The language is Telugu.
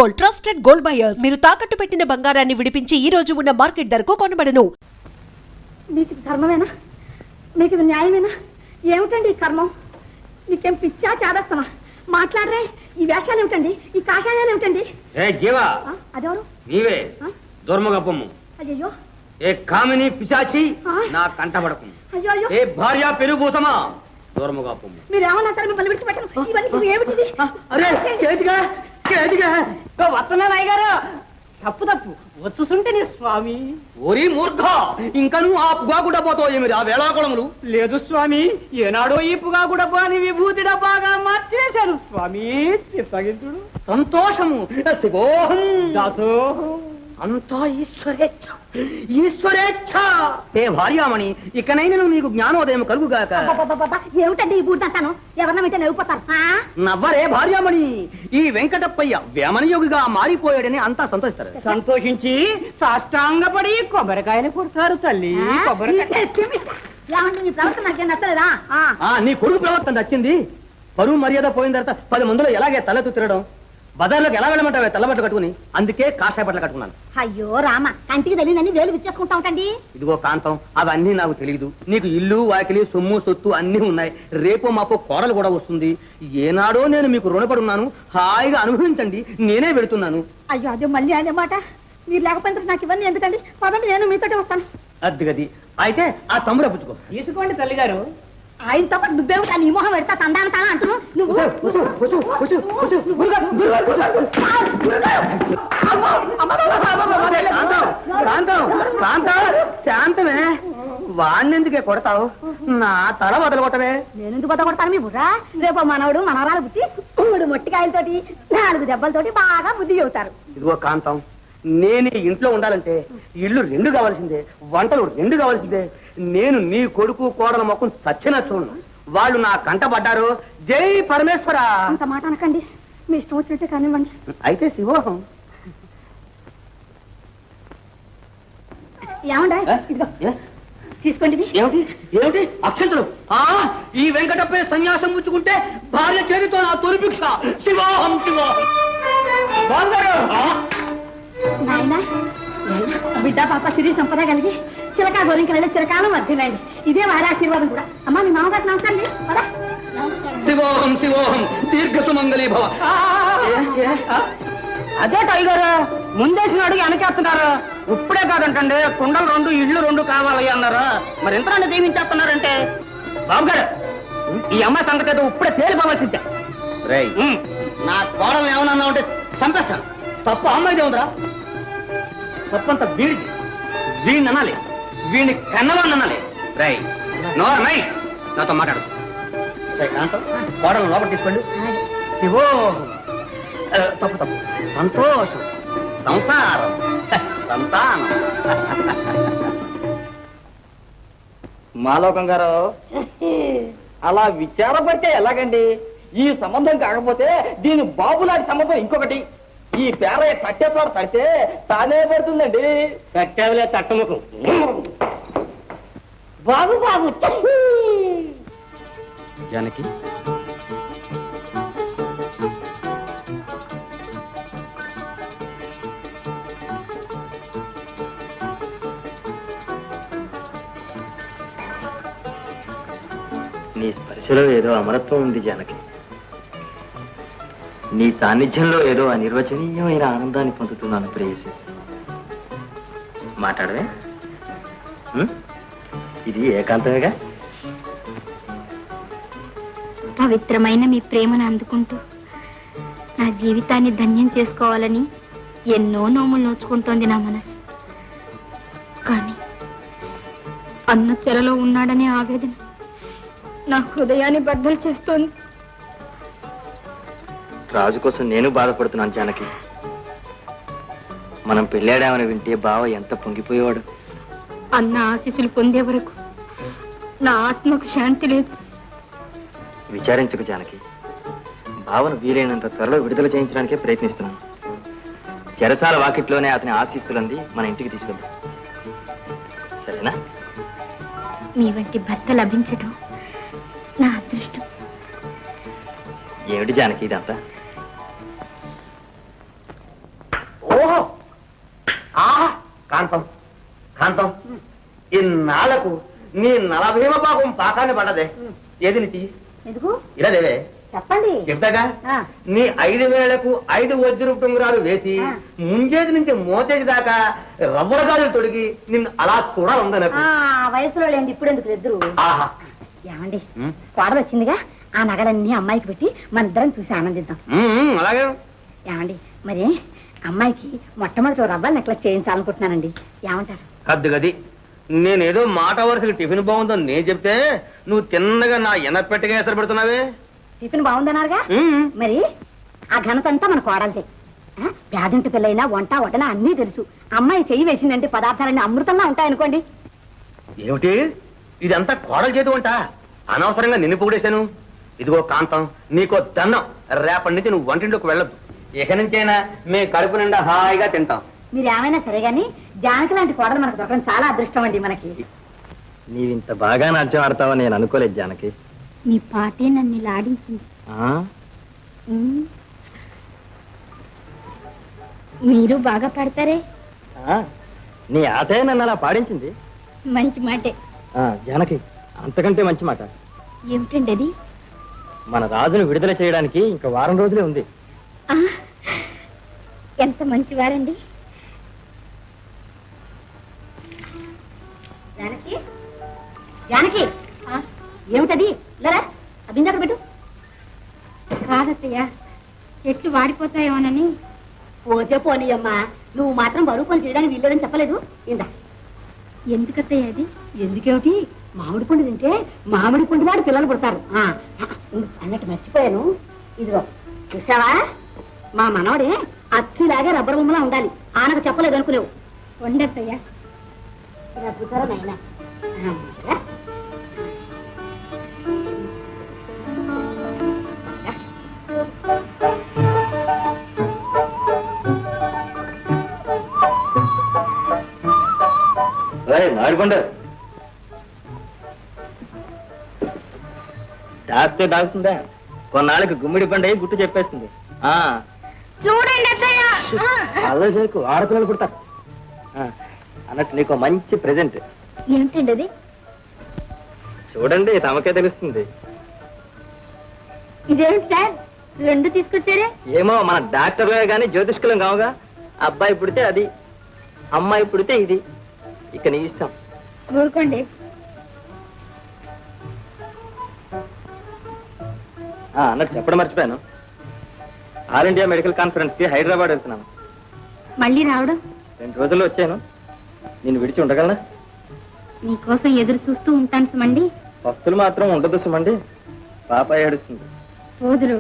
Gold, trusted gold buyers. మీరు తాకట్టు పెట్టిన బంగారాన్ని విడిపించి ఈ రోజు ఉన్న మార్కెట్ ధరకు కొనబడను. మీకు ధర్మమేనా? మీకు ఇది న్యాయమేనా? ఏమిటండి ఈ కర్మం? మీకేం పిచ్చా చాదస్తమా? మాట్లాడరే. ఈ వేషాలు ఏమిటండి? ఈ కాషాయాలు ఏమిటండి? జీవా, అదెవరు? నీవే దుర్మగప్పమ్ము. అయ్యో, ఏ కామిని పిశాచి, నా కంటపడకు. అయ్యో అయ్యో, ఏ భార్య పెనుభూతమా, దూరముగప్పమ్ము. మీరేమన్నా సరే మిమ్మల్ని విడిచిపెట్టను. ఇవన్నీ ఏమిటిది? వస్తున్నా నాయగారు. తప్పు తప్పు వచ్చుసుంటేనే స్వామి. ఓరి మూర్ఖ, ఇంకా నువ్వు ఆ పుగాకు డబ్బాతో ఏమిటి ఆ వేళాకుళములు? లేదు స్వామి, ఏనాడో ఈ పుగాకు డబ్బాని విభూతి డబ్బాగా మార్చేశాను స్వామి. చిత్తగింతుడు సంతోషము శివోహం దాసోహం. అంతా ఈశ్వరేచ్ఛ, ఈశ్వరేచ్ఛ. ఏ భార్యామణి, ఇకనైనా నీకు జ్ఞానోదయం కలుగుగాక. ఏమిటండి ఈ బూడిదంతాను? ఎవరన్నా వింటే నవ్వుపోతారు. నవ్వరే భార్యామణి, ఈ వెంకటప్పయ్య వేమనయోగిగా మారిపోయాడని అంతా సంతోషిస్తారు. సంతోషించి సాష్టాంగపడి కొబ్బరికాయలు కొడతారు తల్లి. కొబ్బరికాయ ఏమండి మీ ప్రవర్తన నాకేం నచ్చలేదా? నీ కొడుకు ప్రవర్తన నచ్చింది. పరువు మర్యాద పోయిన తర్వాత 10 మందిలో ఎలాగే తలెత్తు తిరగడం, బజార్లోకి ఎలా వెళ్ళమంటావే తెల్లబట్ట కట్టుకుని, అందుకే కాషాయ బట్టలు కట్టుకున్నాను. అయ్యో రామ, కంటికి తెలియదని వేలు విచ్చేసుకుంటా ఉంటాండి. ఇదిగో కాంతం, అవన్నీ నాకు తెలియదు. నీకు ఇల్లు వాకిలి సొమ్ము సొత్తు అన్నీ ఉన్నాయి. రేపో మాపో కోడలు కూడా వస్తుంది. ఏనాడో నేను మీకు రుణపడి ఉన్నాను. హాయిగా అనుభవించండి, నేనే పెడుతున్నాను. అయ్యో అదే మళ్ళీ అదే మాట. మీరు లేకపోతే నాకు ఇవన్నీ ఎందుకండి? పదండి, నేను మీతోటే వస్తాను. అద్దిగది. అయితే ఆ తమ్ముడు పుచ్చుకో. తీసుకోండి తల్లిగారు. ఆయనతో పాటు నువ్వేమి కానీ ఈ మొహం పెడతా తందానతానా అంటున్నావు నువ్వు. శాంతమే, వాణ్ణెందుకే కొడతావు? నా తల బదలు కొట్టవే. నేనెందుకు బద్ద కొడతాను మీ బుర్రా? రేపు మనవడు మనవరాలు పుట్టి 3 మొట్టికాయలతోటి 4 దెబ్బలతోటి బాగా బుద్ధి చెబుతారు. ఇదిగో కాంతం, నేను ఇంట్లో ఉండాలంటే ఇల్లు 2 కావాల్సిందే, వంటలు 2 కావాల్సిందే. నేను నీ కొడుకు కోడల మొక్కను చచ్చినా చూడను. వాళ్ళు నా కంట పడ్డారు. జై పరమేశ్వర. అంత మాట అనకండి, మీ ఇష్టం వచ్చినట్టే కానివ్వండి. అయితే శివోహం. ఏమండా తీసుకోండి. ఏమిటి ఏమిటి అక్షంతలు? ఈ వెంకటప్పయ్య సన్యాసం పుచ్చుకుంటే భార్య చేతితో నా తొలి భిక్ష. శివోహం శివోహం. నాయన బిడ్డ పాప సిరి సంపద కలిగి చిలకా గోరింకలైన చిరకాలం వర్ధిల్లండి. ఇదే వారి ఆశీర్వాదం కూడా. అమ్మా మీ మామగారికి నమస్కారం. శివోహం శివోహం, దీర్ఘ సుమంగళీ భవ. అదే టైగర్, ముందేసిన అడిగి వెనకేస్తున్నారు. ఇప్పుడే కాదంటండి, కుండలు 2 ఇళ్ళు 2 కావాలి అన్నారు. మరి ఎంత దీవించేస్తున్నారంటే? బాబు గారు, ఈ అమ్మాయి సంగతి ఏదో ఇప్పుడే తేలిపోవచ్చిందే. నా కోడలు ఏమన్నా ఉంటే చంపేస్తాను. తప్పు అమ్మాయిదే ఉందిరా. తప్పంతా వీడిది. వీడిని అనాలి, వీడిని కన్నవాడిని అనాలి. రై నోర్ నై, నాతో మాట్లాడు. కాంతం, కోడలు లోపల తీసుకోండి. శివో తప్పు తప్పు. సంతోషం, సంసారం, సంతానం. మాలోకం గారు, అలా విచారపడితే ఎలాగండి? ఈ సంబంధం కాకపోతే దీని బాబులాంటి సంబంధం ఇంకొకటి. ఈ పేరయ్య తట్టే చోట తడితే తానే పడుతుందండి. తట్టేవలే తట్టముఖం. బాబు బాబు జానకి, నీ స్పర్శలో ఏదో అమరత్వం ఉంది జానకి. నీ సాన్నిధ్యంలో ఏదో అనిర్వచనీయమైన ఆనందాన్ని పొందుతున్నాను ప్రేయసి. మాట్లాడవే. ఇది ఏకాంతమేగా. పవిత్రమైన మీ ప్రేమను అందుకుంటూ నా జీవితాన్ని ధన్యం చేసుకోవాలని ఎన్నో నోములు నోచుకుంటోంది నా మనసు. కానీ అన్న చెరలో ఉన్నాడనే ఆవేదన నా హృదయాన్ని బద్దలు చేస్తోంది. రాజు కోసం నేను బాధపడుతున్నాను జానకి. మనం పెళ్ళాడామని వింటే బావ ఎంత పొంగిపోయేవాడు. అన్న ఆశీస్సులు పొందే వరకు నా ఆత్మకు శాంతి లేదు. విచారించకు జానకి. బావను వీలైనంత త్వరలో విడుదల చేయించడానికే ప్రయత్నిస్తున్నాను. చెరసాల వాకిట్లోనే అతని ఆశీస్సులంది మన ఇంటికి తీసుకెళ్దాం. సరేనా? మీ వంటి భర్త లభించడం నా అదృష్టం. ఏమిటి జానకి ఇదంతా? ఓహో ఆహా కాంతం కాంతం ఇన్నాళ్లకు నీ నలభీమ పాపం పాకాన్ని పడ్డదే ఏది నీతి ఎందుకు ఇలా దేవే చెప్పండి చెప్తాగా ఆ. నీ 5,000కు 5 వజ్రపు ఉంగరాలు వేసి ముంజేది నుంచి మోచేది దాకా రబ్బర్ గాజులు తొడిగి నిన్ను అలా చూడాలందా నాకు వయసులో లేండి ఇప్పుడు ఎందుకు ఇద్దరు ఆహా ఏమండి కోడలు వచ్చిందిగా ఆ నగలన్నీ అమ్మాయికి పెట్టి మన ఇద్దరం చూసి ఆనందిద్దాం అలాగే ఏమండి మరి అమ్మాయికి మొట్టమొదటి రవ్వల నెక్లెస్ చేయించాలనుకుంటున్నానండి ఏమంటారు కద్దు గది నేనేదో మాట వరుసకి టిఫిన్ బాగుందని నేను చెప్తే నువ్వు తిన్నగా నా ఎనపెట్టగా ఎసరు పెడుతున్నావే టిఫిన్ బాగుందన్నారుగా మరి ఆ ఘనత అంతా మన కోడలదే పేదింటి పిల్లైనా వంట వటన అన్నీ తెలుసు అమ్మాయి చెయ్యి వేసిందంటే పదార్థాలన్నీ అమృతంలా ఉంటాయనుకోండి ఏమిటి ఇదంతా కోడలు చేతి వంట అనవసరంగా నిన్ను పొగిడేశాను ఇదిగో కాంతం నీకో దండం రేపటి నుంచి నువ్వు వంటింట్లోకి వెళ్ళదు ఇక నుంచైనా మీ కడుపు నిండా హాయిగా తింటాం మీరు ఏమైనా సరే గాని జానకి లాంటి కోడలు మనకు దొరకడం చాలా అదృష్టం అండి మనకి నీవింత బాగా నాట్యం ఆడతావని నేను అనుకోలేదు జానకి. మీ పాటే నన్ను ఇలా ఆడించింది. మీరు బాగా పాడతారే. నీ ఆటే నన్ను అలా పాడించింది. మంచి మాటే. జానకి, అంతకంటే మంచి మాట. ఏమిటండి అది? మన రాజును విడుదల చేయడానికి ఇంకా వారం రోజులే ఉంది. ఎంత మంచివారండి. జానకి జానకి ఏమిటది లేరా అభిందక పెట్టు. కాదత్తయ్య, చెట్లు వాడిపోతాయోనని. పోతే పోనీ అమ్మా, నువ్వు మాత్రం బరువు పని చేయడానికి వీల్లేదని చెప్పలేదు. ఇందా. ఎందుకత్తయ్య అది? ఎందుకేమిటి, మామిడి పండు తింటే మామిడి పండు వాడు పిల్లలు పుడతారు అన్నట్టు మర్చిపోయాను. ఇదిగో చూసావా, మా మనవడే అచ్చులాగే రబ్బర్ బొమ్మలా ఉండాలి. ఆనకు చెప్పలేదు అనుకునేవు. వండత్తయ్య. ఇలా కూర్చోరా నాయనా. మాడిపండు దాస్తే దాగుతుందా? కొన్నాళ్ళకి గుమ్మిడి పండు అయి గుట్టు చెప్పేస్తుంది. చూడండి అత్తయ్య. అల్లరి చేయకు, ఆడపిల్లలు పుడతారు. అన్నట్టు నీకు మంచి ప్రెజెంట్. ఏమిటండి అది? చూడండి, తమకే తెలుస్తుంది. ఇదేమిటి సార్, రెండు తీసుకొచ్చారే? ఏమో, మన డాక్టర్లే గాని జ్యోతిష్కులం కావుగా. అబ్బాయి పుడితే అది, అమ్మాయి పుడితే ఇది. ఇక నీ ఇష్టం. ఊరుకోండి. అన్నట్టు చెప్పడం మర్చిపోయాను. ఆల్ ఇండియా మెడికల్ కాన్ఫరెన్స్ కి హైదరాబాద్ వెళ్తున్నాను. మళ్ళీ రావడం? 2 రోజుల్లో వచ్చాను. నేను విడిచి ఉండగలనా? మీకోసం ఎదురు చూస్తూ ఉంటాను సుమండి. వస్తువులు మాత్రం ఉండదు సుమండి. పాప ఏడుస్తుంది. పోదురు.